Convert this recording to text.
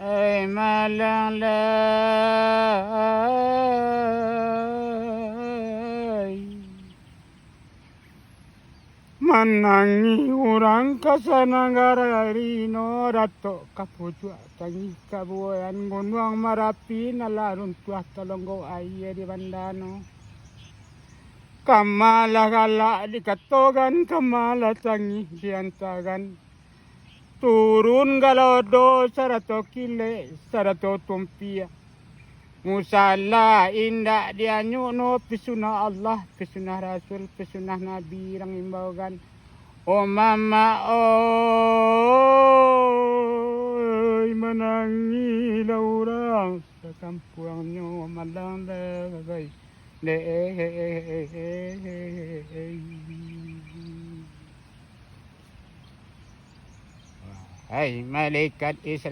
Ay malalay manangi urang kasananggararino rato kapujua tangi kabuayan gunung marapi nalarun tuah tolonggo aye di bandano kamala gala di katogan kamala tangi diantagan turun galodo sarato kile sarato tumpia musalla indak dia nyuno pisuna Allah pisuna Rasul pisuna Nabi rang imbaukan oh mama oi menangi laurang sekampungnya malang dah le hai malaikat Israel